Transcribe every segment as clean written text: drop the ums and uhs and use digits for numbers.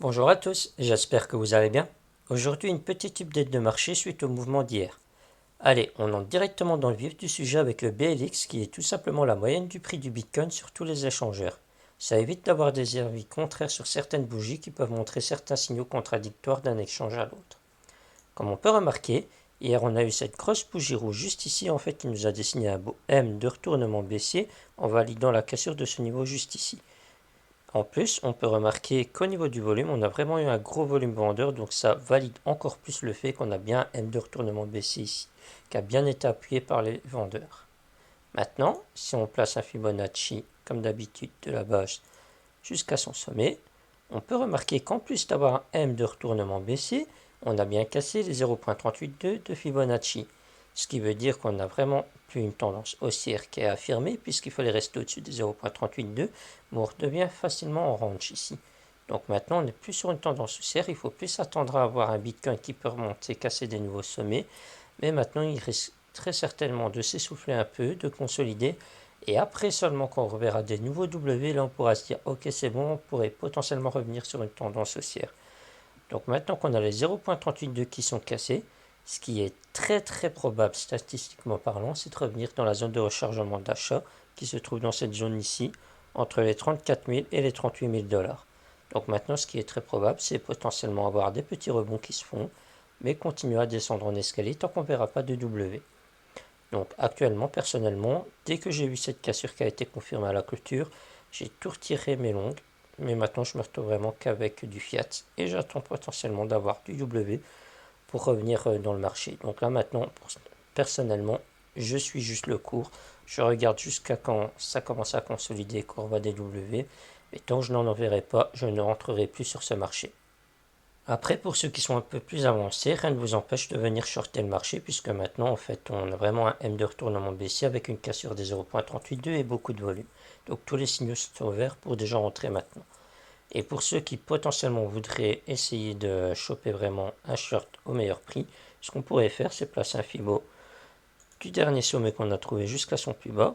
Bonjour à tous, j'espère que vous allez bien. Aujourd'hui, une petite update de marché suite au mouvement d'hier. Allez, on entre directement dans le vif du sujet avec le BLX qui est tout simplement la moyenne du prix du Bitcoin sur tous les échangeurs. Ça évite d'avoir des avis contraires sur certaines bougies qui peuvent montrer certains signaux contradictoires d'un échange à l'autre. Comme on peut remarquer, hier on a eu cette grosse bougie rouge juste ici en fait qui nous a dessiné un beau M de retournement baissier en validant la cassure de ce niveau juste ici. En plus, on peut remarquer qu'au niveau du volume, on a vraiment eu un gros volume vendeur, donc ça valide encore plus le fait qu'on a bien un M de retournement baissier ici, qui a bien été appuyé par les vendeurs. Maintenant, si on place un Fibonacci, comme d'habitude, de la base jusqu'à son sommet, on peut remarquer qu'en plus d'avoir un M de retournement baissier, on a bien cassé les 0.382 de Fibonacci. Ce qui veut dire qu'on n'a vraiment plus une tendance haussière qui est affirmée, puisqu'il fallait rester au-dessus des 0.382, mais on redevient facilement en range ici. Donc maintenant, on n'est plus sur une tendance haussière, il faut plus s'attendre à avoir un Bitcoin qui peut remonter, casser des nouveaux sommets, mais maintenant, il risque très certainement de s'essouffler un peu, de consolider, et après seulement quand on reverra des nouveaux W, là on pourra se dire ok c'est bon, on pourrait potentiellement revenir sur une tendance haussière. Donc maintenant qu'on a les 0.382 qui sont cassés, ce qui est très très probable statistiquement parlant, c'est de revenir dans la zone de rechargement d'achat qui se trouve dans cette zone ici, entre les 34 000 et les 38 000 dollars. Donc maintenant ce qui est très probable, c'est potentiellement avoir des petits rebonds qui se font, mais continuer à descendre en escalier tant qu'on ne verra pas de W. Donc actuellement, personnellement, dès que j'ai vu cette cassure qui a été confirmée à la clôture, j'ai tout retiré mes longues. Mais maintenant, je me retrouve vraiment qu'avec du fiat. Et j'attends potentiellement d'avoir du W pour revenir dans le marché. Donc là maintenant, personnellement, je suis juste le cours. Je regarde jusqu'à quand ça commence à consolider, qu'on va des W. Et tant que je n'en enverrai pas, je ne rentrerai plus sur ce marché. Après, pour ceux qui sont un peu plus avancés, rien ne vous empêche de venir shorter le marché, puisque maintenant, en fait, on a vraiment un M de retournement baissier avec une cassure des 0.382 et beaucoup de volume. Donc tous les signaux sont ouverts pour déjà rentrer maintenant. Et pour ceux qui potentiellement voudraient essayer de choper vraiment un short au meilleur prix, ce qu'on pourrait faire, c'est placer un Fibo du dernier sommet qu'on a trouvé jusqu'à son plus bas,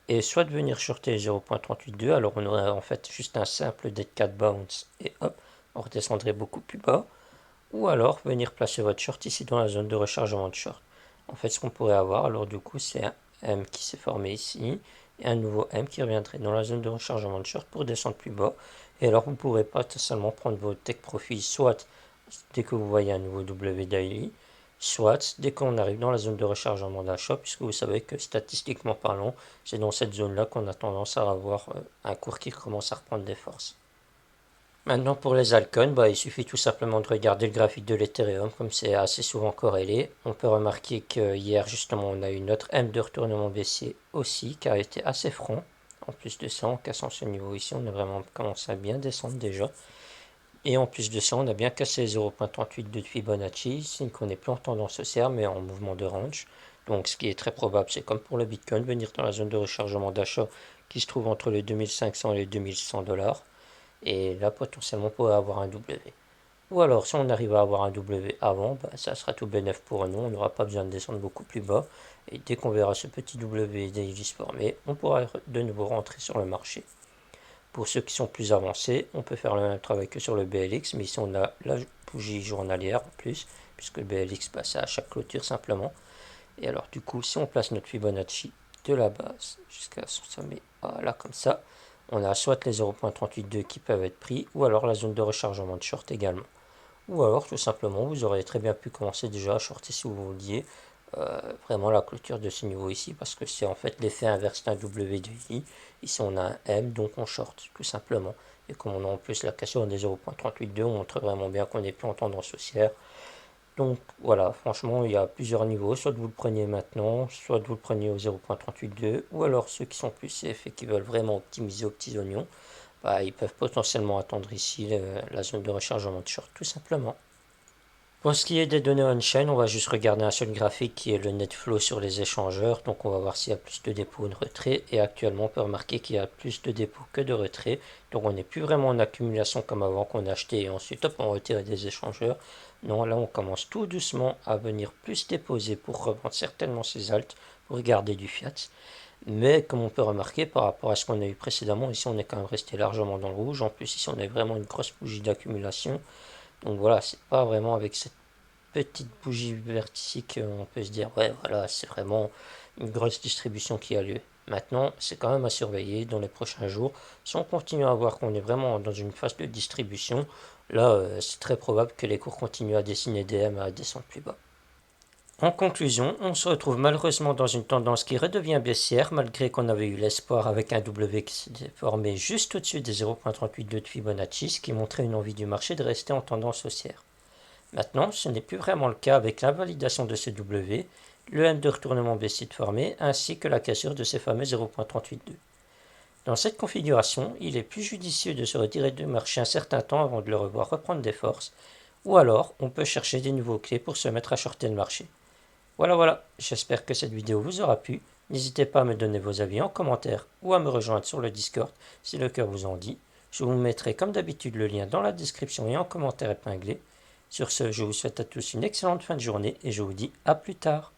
et soit de venir shorter 0.382, alors on aurait en fait juste un simple dead cat bounce, et hop, on redescendrait beaucoup plus bas, ou alors venir placer votre short ici dans la zone de rechargement de short. En fait, ce qu'on pourrait avoir, alors du coup, c'est un M qui s'est formé ici, et un nouveau M qui reviendrait dans la zone de rechargement de short pour descendre plus bas. Et alors, vous pourrez pas seulement prendre vos take profits, soit dès que vous voyez un nouveau W daily, soit dès qu'on arrive dans la zone de rechargement d'achat, puisque vous savez que statistiquement parlant, c'est dans cette zone-là qu'on a tendance à avoir un cours qui commence à reprendre des forces. Maintenant pour les altcoins, il suffit tout simplement de regarder le graphique de l'Ethereum, comme c'est assez souvent corrélé. On peut remarquer que hier justement on a eu notre M de retournement baissier aussi, qui a été assez franc. En plus de ça, en cassant ce niveau ici, on a vraiment commencé à bien descendre déjà. Et en plus de ça, on a bien cassé 0.38 de Fibonacci, signe qu'on n'est plus en tendance haussière, mais en mouvement de range. Donc ce qui est très probable, c'est comme pour le Bitcoin, venir dans la zone de rechargement d'achat qui se trouve entre les 2500 et les 2100 dollars. Et là, potentiellement, on pourrait avoir un W. Ou alors, si on arrive à avoir un W avant, ça sera tout bénef pour nous. On n'aura pas besoin de descendre beaucoup plus bas. Et dès qu'on verra ce petit W daily se former, on pourra de nouveau rentrer sur le marché. Pour ceux qui sont plus avancés, on peut faire le même travail que sur le BLX, mais ici on a la bougie journalière en plus, puisque le BLX passe à chaque clôture simplement. Et alors du coup, si on place notre Fibonacci de la base jusqu'à son sommet, voilà comme ça, on a soit les 0.382 qui peuvent être pris, ou alors la zone de rechargement de short également. Ou alors tout simplement, vous aurez très bien pu commencer déjà à shorter si vous vouliez vraiment la clôture de ce niveau ici, parce que c'est en fait l'effet inverse d'un W2I. Ici on a un M, donc on short tout simplement. Et comme on a en plus la cassure des 0.382, on montre vraiment bien qu'on n'est plus en tendance haussière. Donc voilà, franchement, il y a plusieurs niveaux. Soit vous le preniez maintenant, soit vous le preniez au 0.382, ou alors ceux qui sont plus safe et qui veulent vraiment optimiser aux petits oignons, ils peuvent potentiellement attendre ici la zone de rechargement de short, tout simplement. Pour ce qui est des données on-chain, on va juste regarder un seul graphique qui est le net flow sur les échangeurs. Donc on va voir s'il y a plus de dépôts ou de retraits. Et actuellement, on peut remarquer qu'il y a plus de dépôts que de retraits. Donc on n'est plus vraiment en accumulation comme avant qu'on achetait et ensuite hop, on retirait des échangeurs. Non, là on commence tout doucement à venir plus déposer pour revendre certainement ses alts pour garder du fiat. Mais comme on peut remarquer par rapport à ce qu'on a eu précédemment, ici on est quand même resté largement dans le rouge. En plus ici on a vraiment une grosse bougie d'accumulation. Donc voilà, c'est pas vraiment avec cette petite bougie verticille qu'on peut se dire ouais voilà c'est vraiment une grosse distribution qui a lieu. Maintenant c'est quand même à surveiller dans les prochains jours. Si on continue à voir qu'on est vraiment dans une phase de distribution, là c'est très probable que les cours continuent à dessiner des M à descendre plus bas. En conclusion, on se retrouve malheureusement dans une tendance qui redevient baissière malgré qu'on avait eu l'espoir avec un W qui s'est formé juste au-dessus des 0.38 de Fibonacci, ce qui montrait une envie du marché de rester en tendance haussière. Maintenant, ce n'est plus vraiment le cas avec l'invalidation de ce W, le M de retournement baissier de formé, ainsi que la cassure de ces fameux 0.382. Dans cette configuration, il est plus judicieux de se retirer du marché un certain temps avant de le revoir reprendre des forces, ou alors on peut chercher des nouveaux clés pour se mettre à shorter le marché. Voilà, j'espère que cette vidéo vous aura plu. N'hésitez pas à me donner vos avis en commentaire ou à me rejoindre sur le Discord si le cœur vous en dit. Je vous mettrai comme d'habitude le lien dans la description et en commentaire épinglé. Sur ce, je vous souhaite à tous une excellente fin de journée et je vous dis à plus tard.